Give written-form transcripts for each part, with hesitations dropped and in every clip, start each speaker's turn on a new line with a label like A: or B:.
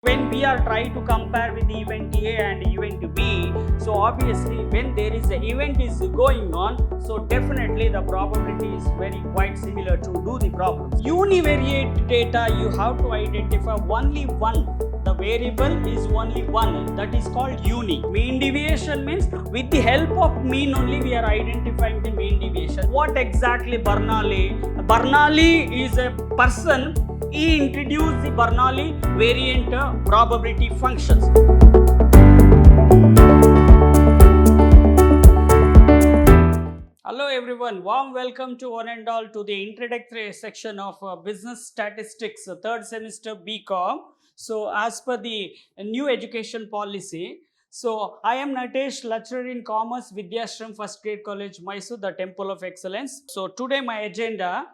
A: When we are trying to compare with the event A and event B, so obviously when there is an event is going on, so definitely the probability is very quite similar to do the problem. Univariate data, you have to identify only one. The variable is only one, that is called uni. Mean deviation means with the help of mean only we are identifying the mean deviation. What exactly Bernoulli? Bernoulli is a person. He introduced the Bernoulli variant probability functions. Hello everyone, warm welcome to one and all to the introductory section of business statistics, third semester BCom. So as per the new education policy, so I am Natesh, lecturer in commerce, Vidhyaashram, first grade college, MYSURU, the temple of excellence. So today my agenda.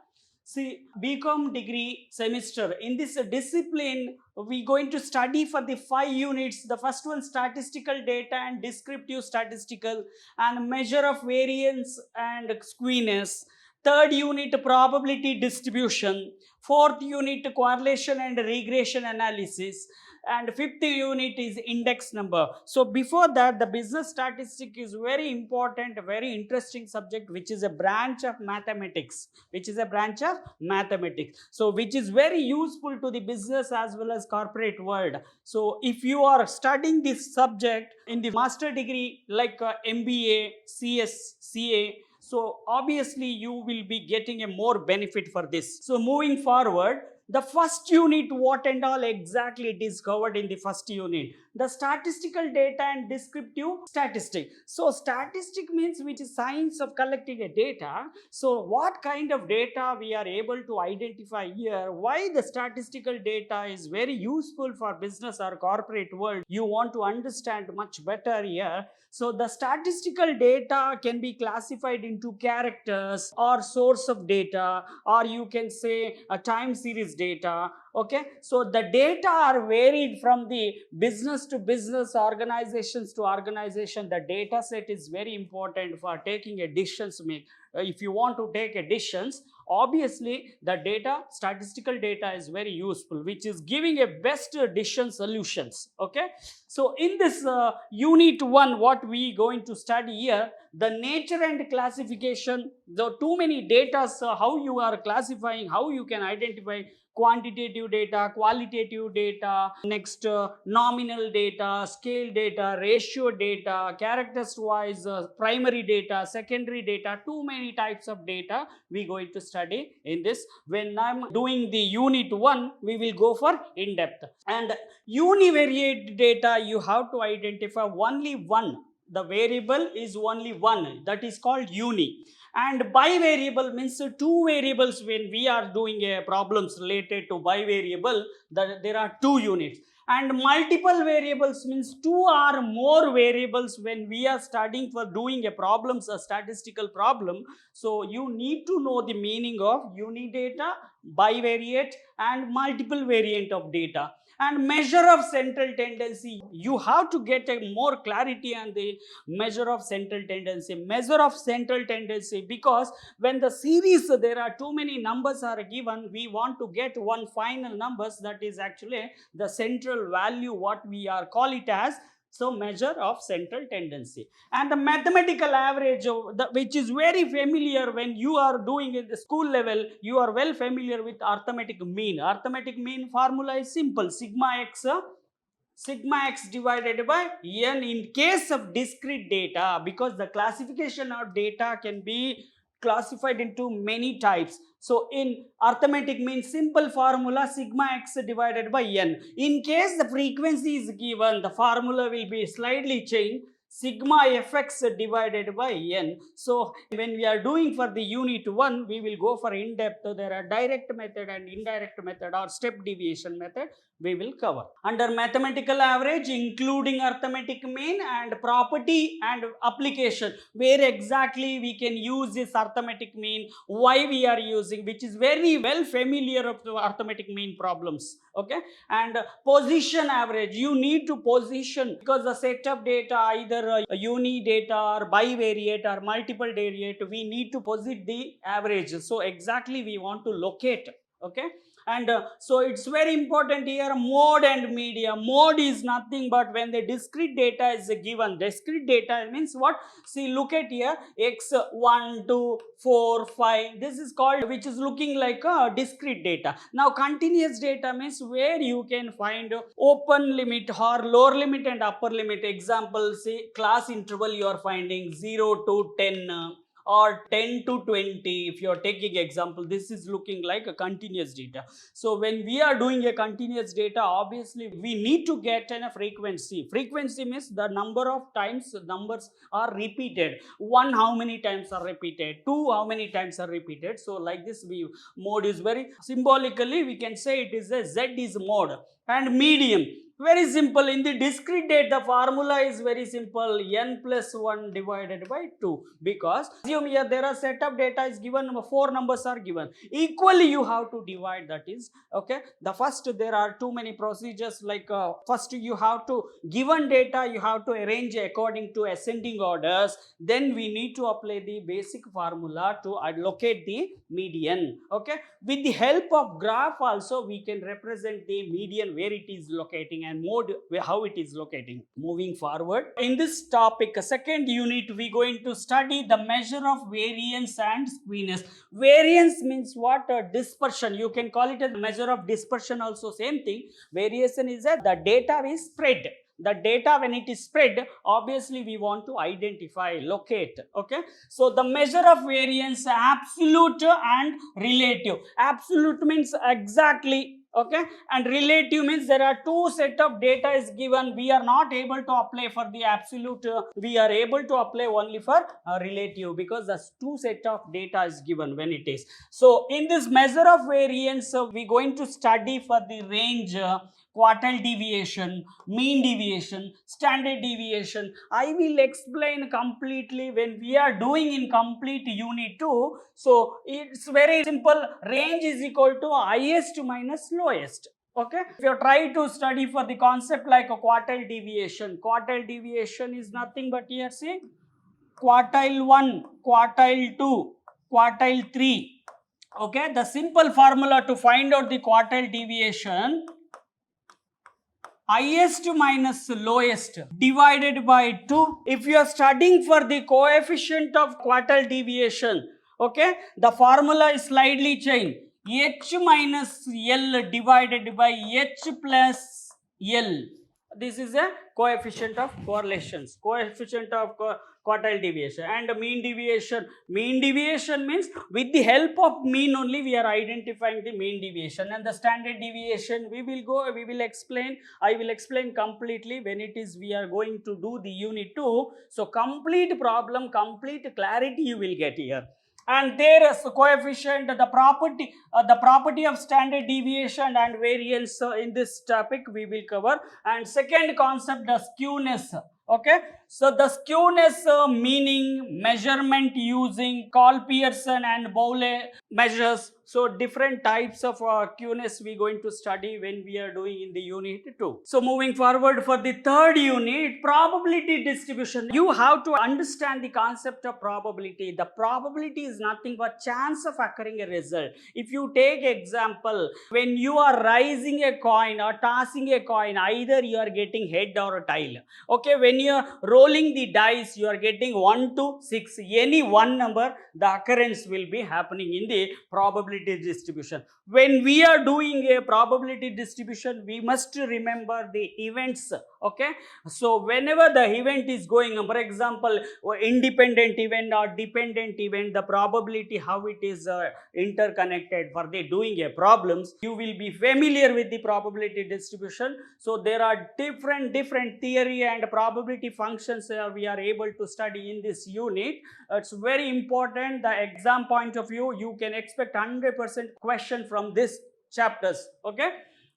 A: See, BCom degree semester, in this discipline, we going to study for the 5 units. The first one, statistical data and descriptive statistical and measure of variance and skewness. Third unit, probability distribution. Fourth unit, correlation and regression analysis. And fifth unit is index number. So before that, the business statistic is very important, a very interesting subject, which is a branch of mathematics, so which is very useful to the business as well as corporate world. So if you are studying this subject in the master degree like MBA, CS, CA, so obviously you will be getting a more benefit for this. So moving forward, the first unit, what and all exactly it is covered in the first unit. The statistical data and descriptive statistic. So statistic means which is science of collecting a data. So what kind of data we are able to identify here, why the statistical data is very useful for business or corporate world, you want to understand much better here. So the statistical data can be classified into characters or source of data, or you can say a time series data. Okay, so the data are varied from the business to business, organizations to organization. The data set is very important for taking a decisions. If you want to take a decisions, obviously the data, statistical data is very useful, which is giving a best decision solutions. Okay, so in this unit 1, what we going to study here, the nature and classification. The too many data, how you are classifying, how you can identify quantitative data, qualitative data, next nominal data, scale data, ratio data, characters wise, primary data, secondary data, too many types of data we going to study in this. When I'm doing the unit 1, we will go for in-depth. And univariate data, you have to identify only one. The variable is only one, that is called uni. And bivariable means 2 variables. When we are doing problems related to bivariable, there are 2 units. And multiple variables means 2 or more variables. When we are studying for doing a problems, a statistical problem, so you need to know the meaning of unidata, bivariate and multiple variant of data. And measure of central tendency, you have to get a more clarity on the measure of central tendency. Measure of central tendency, because when the series there are too many numbers are given, we want to get one final numbers, that is actually the central value, what we are call it as. So measure of central tendency. And the mathematical average, which is very familiar when you are doing in the school level, you are well familiar with arithmetic mean. Arithmetic mean formula is simple, sigma x divided by n in case of discrete data, because the classification of data can be classified into many types. So in arithmetic mean, simple formula sigma x divided by n. In case the frequency is given, the formula will be slightly changed, sigma fx divided by n. So when we are doing for the unit 1, we will go for in-depth. There are direct method and indirect method or step deviation method we will cover. Under mathematical average, including arithmetic mean and property and application, where exactly we can use this arithmetic mean, why we are using, which is very well familiar of the arithmetic mean problems. Okay, and position average, you need to position, because the set of data either uni data or bivariate or multiple variate, we need to posit the average. So exactly we want to locate. Okay, And so it's very important here, mode and medium. Mode is nothing but when the discrete data is given. Discrete data means what? See, look at here, x 1 2 4 5, this is called, which is looking like a discrete data. Now continuous data means where you can find open limit or lower limit and upper limit. Example, say class interval you are finding 0 to 10 or 10 to 20. If you are taking example, this is looking like a continuous data. So when we are doing a continuous data, obviously we need to get a frequency. Frequency means the number of times numbers are repeated. 1, how many times are repeated, 2, how many times are repeated. So like this, we mode is very symbolically we can say it is a Z is mode. And medium, very simple. In the discrete data, the formula is very simple, n plus 1 divided by 2, because assume here there are set of data is given, 4 numbers are given, equally you have to divide, that is okay. The first, there are too many procedures, like first you have to, given data you have to arrange according to ascending orders, then we need to apply the basic formula to allocate the median. Okay, with the help of graph also we can represent the median, where it is locating, and mode how it is locating. Moving forward in this topic, second unit, we going to study the measure of variance and skewness. Variance means what? Dispersion, you can call it a measure of dispersion also, same thing. Variation is that the data is spread. The data, when it is spread, obviously we want to identify, locate. Okay, so the measure of variance, absolute and relative. Absolute means exactly, okay, and relative means there are two set of data is given, we are not able to apply for the absolute, we are able to apply only for relative, because the two set of data is given when it is. So in this measure of variance, we going to study for the range, quartile deviation, mean deviation, standard deviation. I will explain completely when we are doing in complete unit 2. So it's very simple. Range is equal to highest minus lowest. Okay, if you try to study for the concept like a quartile deviation, quartile deviation is nothing but here, see, quartile 1, quartile 2, quartile 3. Okay, the simple formula to find out the quartile deviation, highest minus lowest divided by 2. If you are studying for the coefficient of quartile deviation, okay, the formula is slightly changed. H minus L divided by H plus L. This is a coefficient of correlations, coefficient of quartile deviation. And mean deviation, mean deviation means with the help of mean only we are identifying the mean deviation. And the standard deviation we will explain, I will explain completely when it is we are going to do the unit 2. So complete problem, complete clarity you will get here. And there is a coefficient, the property of standard deviation and variance, in this topic we will cover. And second concept, the skewness. Okay, so the skewness meaning measurement using Pearson and Bowley measures. So different types of skewness we going to study when we are doing in the unit 2. So moving forward for the third unit, probability distribution. You have to understand the concept of probability. The probability is nothing but chance of occurring a result. If you take example, when you are raising a coin or tossing a coin, either you are getting head or a tail. Okay, when you are rolling the dice, you are getting 1 to 6, any one number, the occurrence will be happening in the probability distribution. When we are doing a probability distribution, we must remember the events. Okay, so whenever the event is going on, for example, independent event or dependent event, the probability how it is interconnected for the doing a problems, you will be familiar with the probability distribution. So there are different theory and probability functions we are able to study in this unit. It's very important. The exam point of view, you can expect 100% question from this chapters. Okay,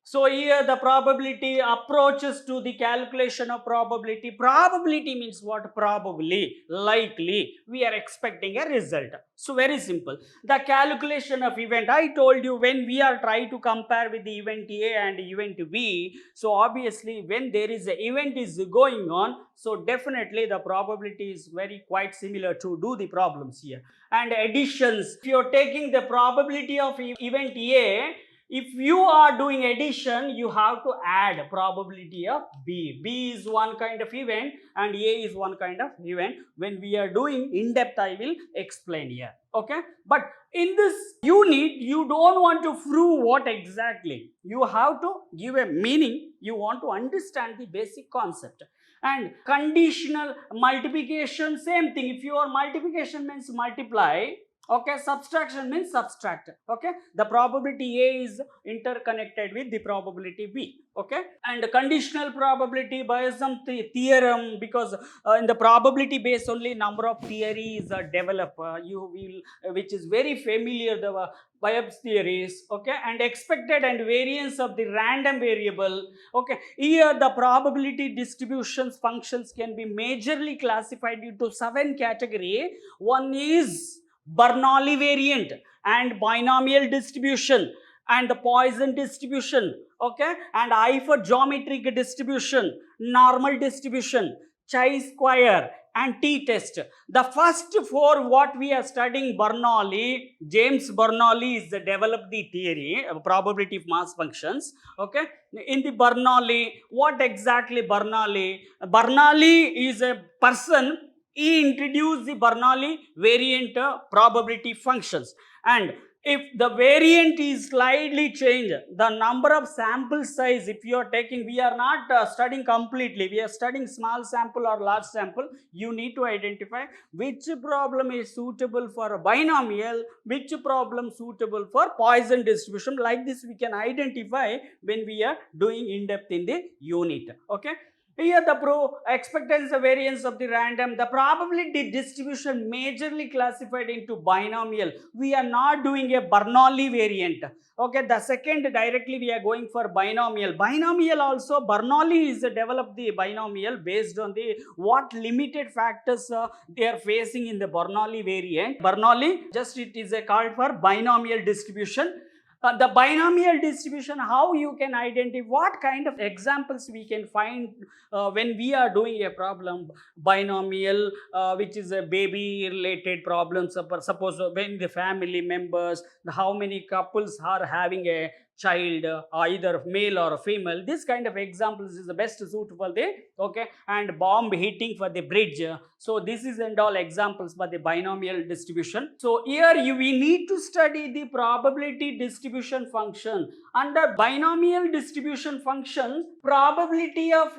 A: so here the probability approaches to the calculation of probability. Probability means what? Probably, likely, we are expecting a result. So very simple. The calculation of event, I told you, when we are trying to compare with the event A and event B, so obviously when there is an event is going on, so definitely the probability is very quite similar to do the problems here. And additions, if you are taking the probability of event A, If you are doing addition, you have to add probability of B. B is one kind of event and A is one kind of event. When we are doing in depth, I will explain here. Okay, but in this unit, you don't want to prove what exactly. You have to give a meaning. You want to understand the basic concept. And conditional multiplication, same thing. If your multiplication means multiply, okay, subtraction means subtract. Okay, the probability A is interconnected with the probability B. Okay, and conditional probability by some theorem, because in the probability base only number of theories are developed. You will, which is very familiar, the Bayes theories. Okay, and expected and variance of the random variable. Okay, here the probability distributions functions can be majorly classified into 7 categories. One is Bernoulli variant and binomial distribution and the Poisson distribution, okay, and I for geometric distribution, normal distribution, chi-square and t-test. The first 4 what we are studying, Bernoulli, James Bernoulli is developed the theory of probability of mass functions. Okay, in the Bernoulli, what exactly Bernoulli? Bernoulli is a person. He introduced the Bernoulli variant probability functions, and if the variant is slightly changed, the number of sample size, if you are taking, we are not studying completely, we are studying small sample or large sample. You need to identify which problem is suitable for a binomial, which problem suitable for Poisson distribution. Like this we can identify when we are doing in depth in the unit. Okay, here the expectancy variance of the random, the probability distribution majorly classified into binomial. We are not doing a Bernoulli variant. Okay, the second directly we are going for binomial. Binomial also, Bernoulli is developed the binomial based on the what limited factors they are facing in the Bernoulli variant. Bernoulli, just it is a called for binomial distribution. The binomial distribution, how you can identify, what kind of examples we can find when we are doing a problem binomial, which is a baby related problem. Suppose when the family members, how many couples are having a child, either male or female, this kind of examples is the best suitable there. Okay, and bomb hitting for the bridge. So this is and all examples for the binomial distribution. So here we need to study the probability distribution function. Under binomial distribution function, probability of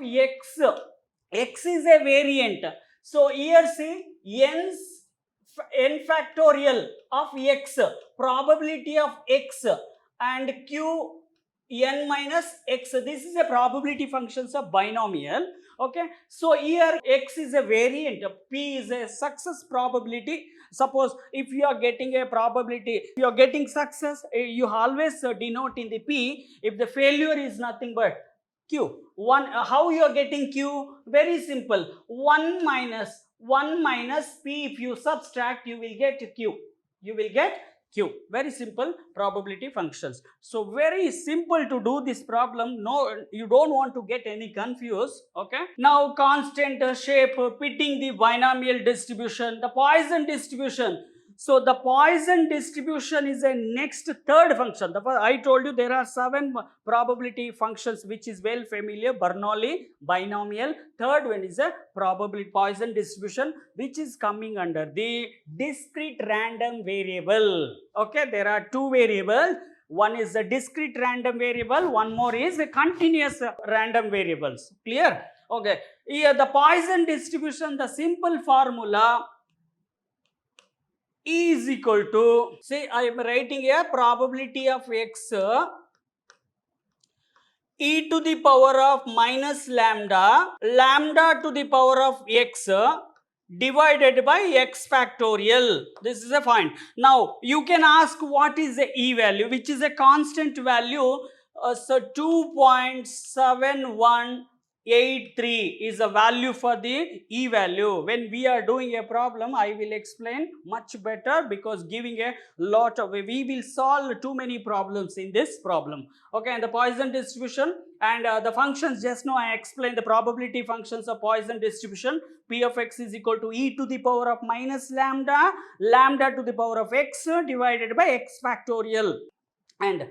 A: x is a variant. So here see n factorial of x, probability of x, and q n minus x. This is a probability functions of binomial. Okay, so here x is a variant, p is a success probability. Suppose if you are getting a probability, if you are getting success, you always denote in the p. If the failure is nothing but q. How you are getting q? Very simple. 1 minus p. If you subtract, you will get q. You will get q. Very simple probability functions. So very simple to do this problem. No, you don't want to get any confused. Okay. Now constant shape, pitting the binomial distribution, the Poisson distribution. So the Poisson distribution is a next third function. I told you there are 7 probability functions which is well familiar. Bernoulli, binomial. Third one is a probability Poisson distribution, which is coming under the discrete random variable. Okay, there are 2 variables. One is a discrete random variable, one more is a continuous random variables. Clear? Okay. Here the Poisson distribution, the simple formula E is equal to, say I am writing here probability of x e to the power of minus lambda, lambda to the power of x divided by x factorial. This is a fine. Now you can ask what is the e value, which is a constant value. So 2.7183 is a value for the e value. When we are doing a problem, I will explain much better, because giving a lot of, we will solve too many problems in this problem. Okay, and the Poisson distribution and the functions, just now I explained the probability functions of Poisson distribution. P of x is equal to e to the power of minus lambda, lambda to the power of x divided by x factorial. And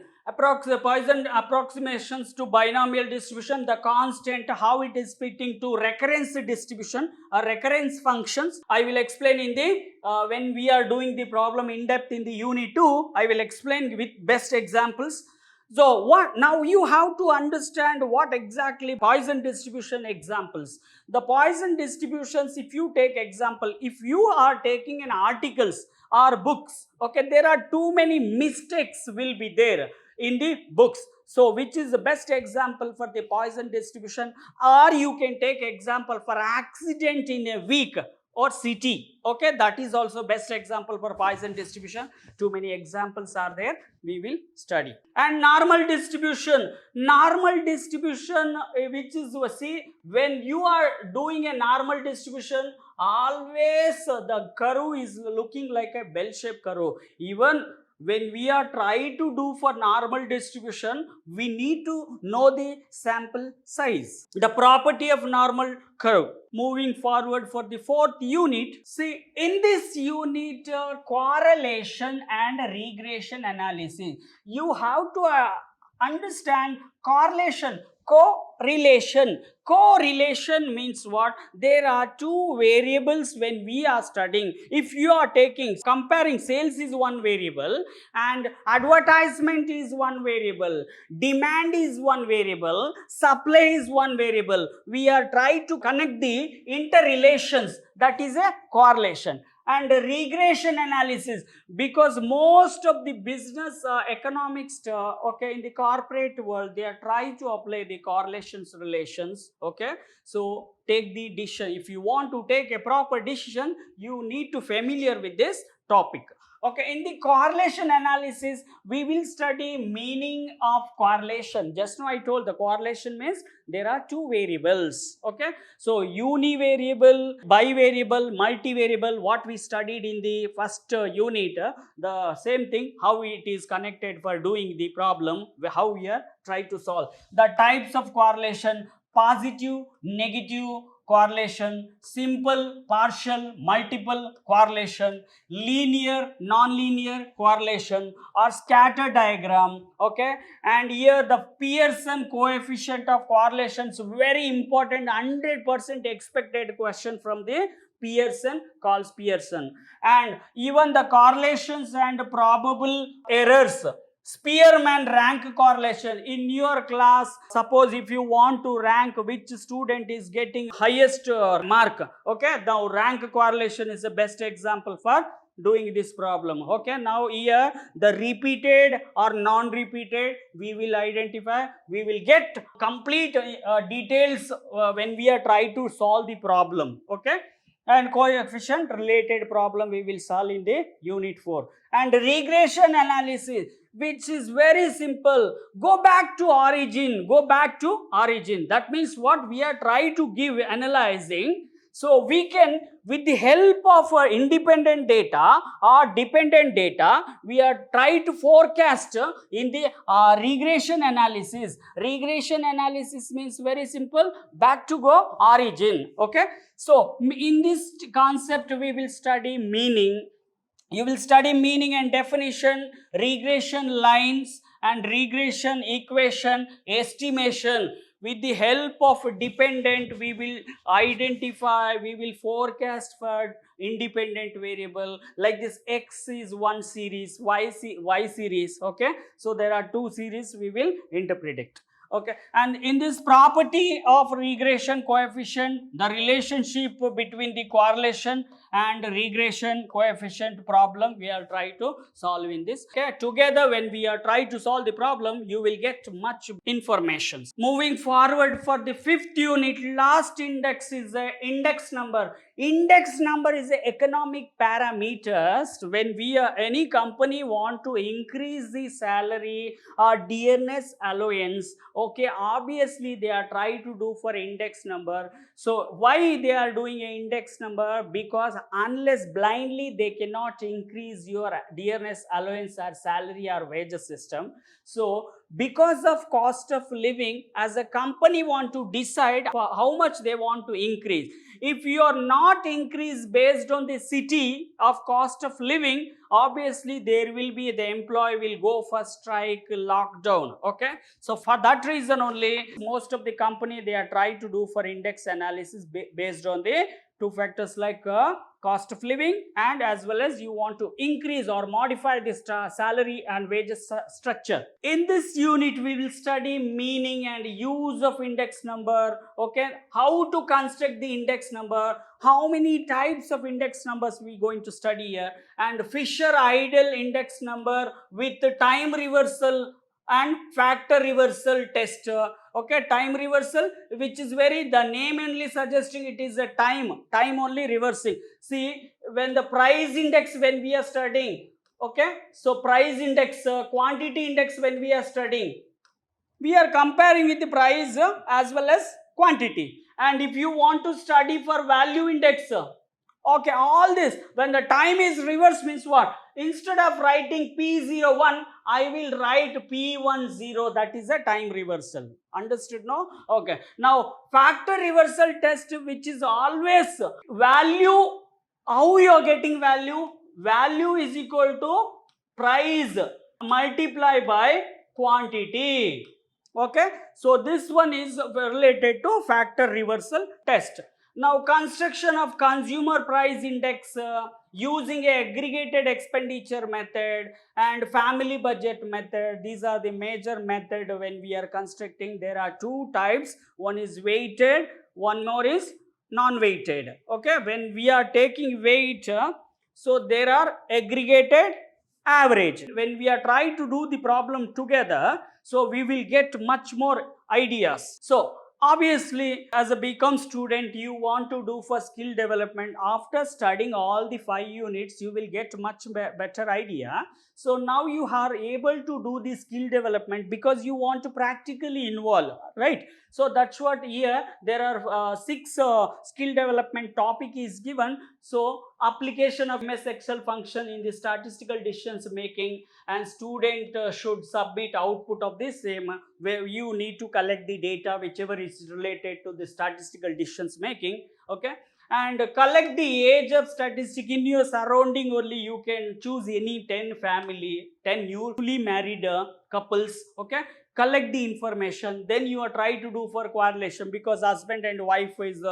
A: Poisson approximations to binomial distribution, the constant, how it is fitting to recurrence distribution or recurrence functions. I will explain in the when we are doing the problem in depth in the unit 2, I will explain with best examples. So what now you have to understand what exactly Poisson distribution examples. The Poisson distributions, if you take example, if you are taking an articles or books, okay, there are too many mistakes will be there in the books. So which is the best example for the Poisson distribution? Or you can take example for accident in a week or city. Okay, that is also best example for Poisson distribution. Too many examples are there, we will study. And normal distribution, which is, see, when you are doing a normal distribution, always the curve is looking like a bell-shaped curve. Even when we are trying to do for normal distribution, we need to know the sample size, the property of normal curve. Moving forward for the fourth unit, see, in this unit, correlation and regression analysis, you have to understand correlation. Correlation means what? There are two variables when we are studying. If you are taking, comparing, sales is one variable and advertisement is one variable, demand is one variable, supply is one variable. We are trying to connect the interrelations, that is a correlation. And regression analysis, because most of the business economics okay, in the corporate world, they are trying to apply the correlations relations. Okay, so take the decision. If you want to take a proper decision, you need to familiar with this topic. Okay, in the correlation analysis, we will study meaning of correlation. Just now I told the correlation means there are two variables. Okay, so univariable, bivariable, multivariable, what we studied in the first unit, the same thing, how it is connected for doing the problem, how we are trying to solve. The types of correlation: positive, negative correlation, simple, partial, multiple correlation, linear, non-linear correlation, or scatter diagram. Okay, and here the Pearson coefficient of correlations, very important, 100% expected question from the Pearson, calls Pearson. And even the correlations and probable errors, Spearman rank correlation. In your class, suppose if you want to rank which student is getting highest mark, okay, now rank correlation is the best example for doing this problem. Okay, now here the repeated or non-repeated we will identify. We will get complete details when we are trying to solve the problem. Okay, and coefficient related problem we will solve in the unit 4. And regression analysis, which is very simple. Go back to origin. That means what we are trying to give analyzing. So we can, with the help of independent data or dependent data, we are trying to forecast in the regression analysis. Regression analysis means very simple, back to go origin. Okay, so in this concept we will study meaning. You will study meaning and definition, regression lines and regression equation, estimation. With the help of dependent, we will identify, we will forecast for independent variable. Like this, X is one series, Y series. Okay, so there are two series, we will interpret it. Okay, and in this property of regression coefficient, the relationship between the correlation and regression coefficient problem we are trying to solve in this. Okay, together when we are trying to solve the problem, you will get much information. Moving forward for the fifth unit, last index is the index number. Index number is the economic parameters when we any company want to increase the salary or dearness allowance. Okay, obviously they are trying to do for index number. So why they are doing an index number? Because unless blindly they cannot increase your dearness allowance or salary or wages system. So because of cost of living, as a company want to decide how much they want to increase. If you are not increase based on the city of cost of living, obviously there will be, the employee will go for strike, lockdown. Okay, so for that reason only most of the company they are trying to do for index analysis based on the two factors like cost of living, and as well as you want to increase or modify this salary and wages structure. In this unit we will study meaning and use of index number. Okay, how to construct the index number, how many types of index numbers we going to study here, and Fisher ideal index number with time reversal and factor reversal test. Okay, time reversal, which is very, the name only suggesting it is a time only reversing. See, when the price index, when we are studying, okay, so price index, quantity index, when we are studying, we are comparing with the price as well as quantity. And if you want to study for value index, okay, all this, when the time is reverse means what? Instead of writing P01, I will write P10. That is a time reversal. Understood? No? Okay. Now, factor reversal test, which is always value. How you are getting value? Value is equal to price multiply by quantity. Okay, so this one is related to factor reversal test. Now, construction of consumer price index using a aggregated expenditure method and family budget method. These are the major method when we are constructing. There are two types. One is weighted, one more is non-weighted. Okay, when we are taking weight, so there are aggregated, average. When we are trying to do the problem together, so we will get much more ideas. So obviously, as a BCom student, you want to do for skill development. After studying all the 5 units, you will get much better idea. So now you are able to do the skill development because you want to practically involve, right? So that's what here there are 6 skill development topic is given. So application of MS Excel function in the statistical decisions making, and student should submit output of this same, where you need to collect the data whichever is related to the statistical decisions making. Okay, and collect the age of statistic in your surrounding only. You can choose any 10 family, 10 newly married couples. Okay, collect the information, then you are trying to do for correlation, because husband and wife is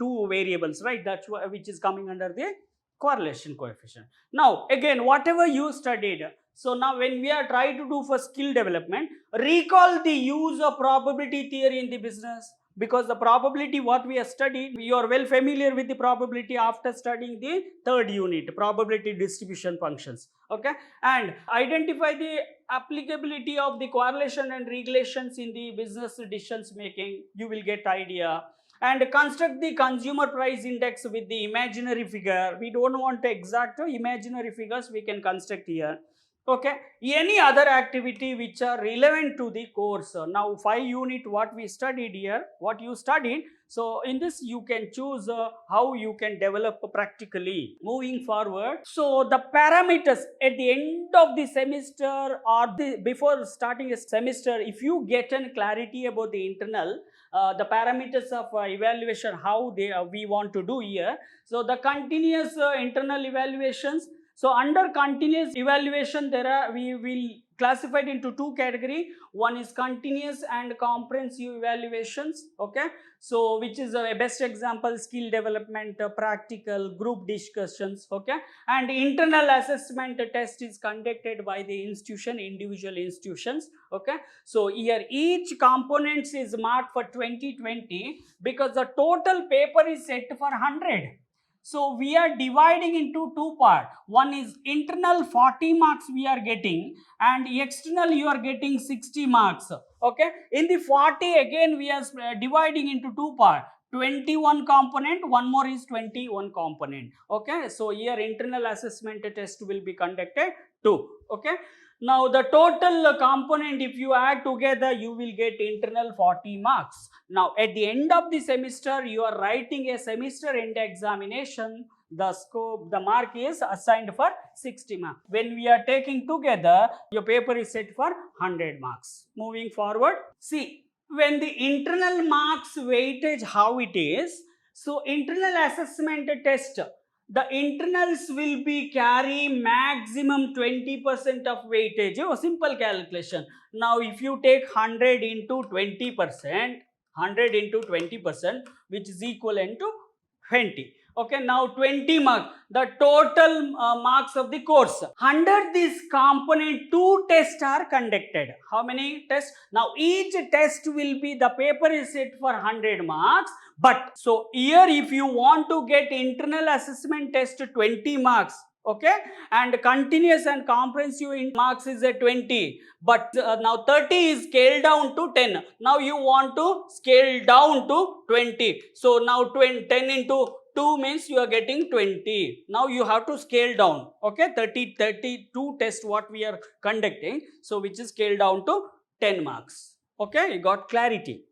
A: two variables, right? That's which is coming under the correlation coefficient. Now again, whatever you studied, so now when we are trying to do for skill development, recall the use of probability theory in the business, because the probability what we have studied, you are well familiar with the probability after studying the 3rd unit, probability distribution functions. Okay, and identify the applicability of the correlation and regulations in the business decisions making, you will get idea. And construct the consumer price index with the imaginary figure. We don't want exact imaginary figures, we can construct here. Okay, any other activity which are relevant to the course. Now 5 unit what we studied here, what you studied, so in this you can choose how you can develop practically. Moving forward, so the parameters at the end of the semester or before starting a semester, if you get an clarity about the internal the parameters of evaluation, how we want to do here. So the continuous internal evaluations. So under continuous evaluation, we will classify it into 2 category. One is continuous and comprehensive evaluations. Okay, so which is a best example, skill development, practical, group discussions. Okay, and internal assessment test is conducted by the institution, individual institutions. Okay, so here each components is marked for 2020 because the total paper is set for 100. So we are dividing into 2 parts. One is internal 40 marks we are getting, and external you are getting 60 marks. Okay, in the 40 again we are dividing into 2 parts. 21 component, one more is 21 component. Okay, so here internal assessment test will be conducted too. Okay, now the total component if you add together, you will get internal 40 marks. Now at the end of the semester, you are writing a semester end examination the mark is assigned for 60 marks. When we are taking together, your paper is set for 100 marks. Moving forward, see, when the internal marks weightage how it is, so internal assessment test, the internals will be carry maximum 20% of weightage. Oh, simple calculation. Now if you take 100 into 20%, 100 into 20%, which is equivalent to 20. Okay, now 20 marks, the total marks of the course. Under this component, 2 tests are conducted. How many tests? Now each test will be, the paper is set for 100 marks. But so here if you want to get internal assessment test 20 marks, okay, and continuous and comprehensive marks is a 20, but now 30 is scaled down to 10. Now you want to scale down to 20. So now 10 into 2 means you are getting 20. Now you have to scale down. Okay, 32 test what we are conducting. So which is scaled down to 10 marks. Okay, you got clarity.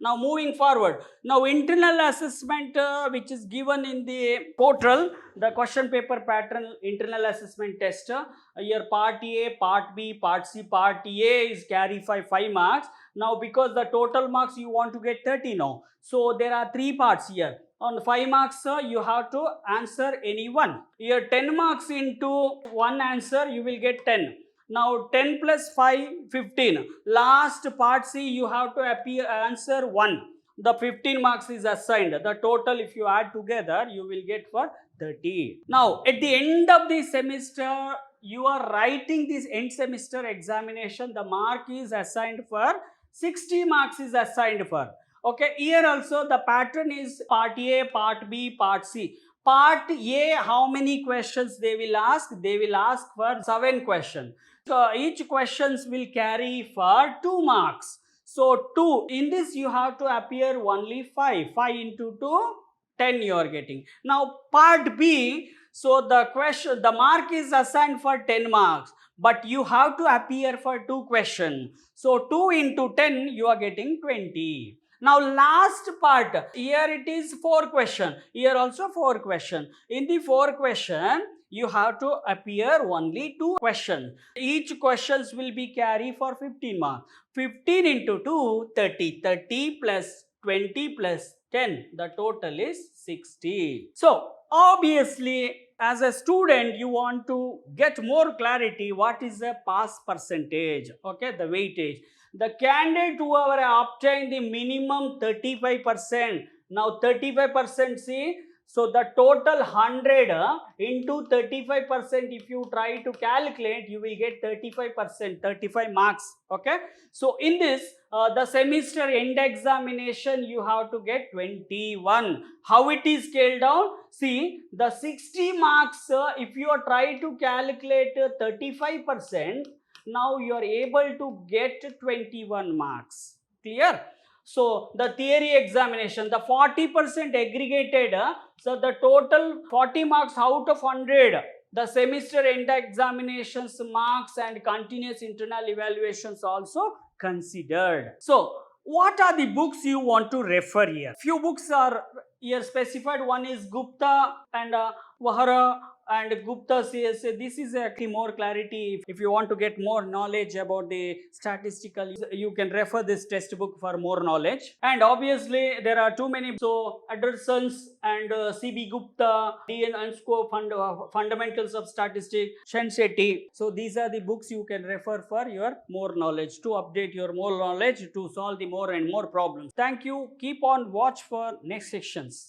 A: Now moving forward, now internal assessment which is given in the portal, the question paper pattern internal assessment test, here part A, part B, part C. Part A is carry 5 marks. Now because the total marks you want to get 30 now, so there are 3 parts here. On 5 marks you have to answer any one. Here 10 marks into one answer you will get 10. Now 10 plus 5, 15. Last part C you have to answer 1. The 15 marks is assigned. The total if you add together you will get for 30. Now at the end of the semester you are writing this end semester examination. The mark is assigned for 60 marks is assigned for. Okay, here also the pattern is part A, part B, part C. Part A, how many questions they will ask? They will ask for 7 questions. So each questions will carry for 2 marks. So 2, in this you have to appear only 5. 5 into 2, 10 you are getting. Now part B, so the mark is assigned for 10 marks. But you have to appear for 2 questions. So 2 into 10 you are getting 20. Now last part, here it is 4 question, here also 4 question. In the 4 question, you have to appear only 2 questions. Each questions will be carry for 15 marks. 15 into 2, 30. 30 plus 20 plus 10, the total is 60. So obviously, as a student, you want to get more clarity what is the pass percentage, okay, the weightage. The candidate who have obtained the minimum 35%, now 35% see, so the total 100 into 35%, if you try to calculate, you will get 35%, 35 marks, okay. So in this, the semester end examination, you have to get 21. How it is scaled down? See, the 60 marks, if you are trying to calculate 35%, now you are able to get 21 marks. Clear? So the theory examination, the 40% aggregated, so the total 40 marks out of 100, the semester end examinations marks and continuous internal evaluations also considered. So what are the books you want to refer here? Few books are here specified. One is Gupta and Vahara and Gupta says this is actually more clarity. If you want to get more knowledge about the statistical, you can refer this textbook for more knowledge. And obviously there are too many. So Anderson's and C.B. Gupta, D.N. Ansco, Fundamentals of Statistics, Shensetti. So these are the books you can refer for your more knowledge, to update your more knowledge, to solve the more and more problems. Thank you. Keep on watch for next sections.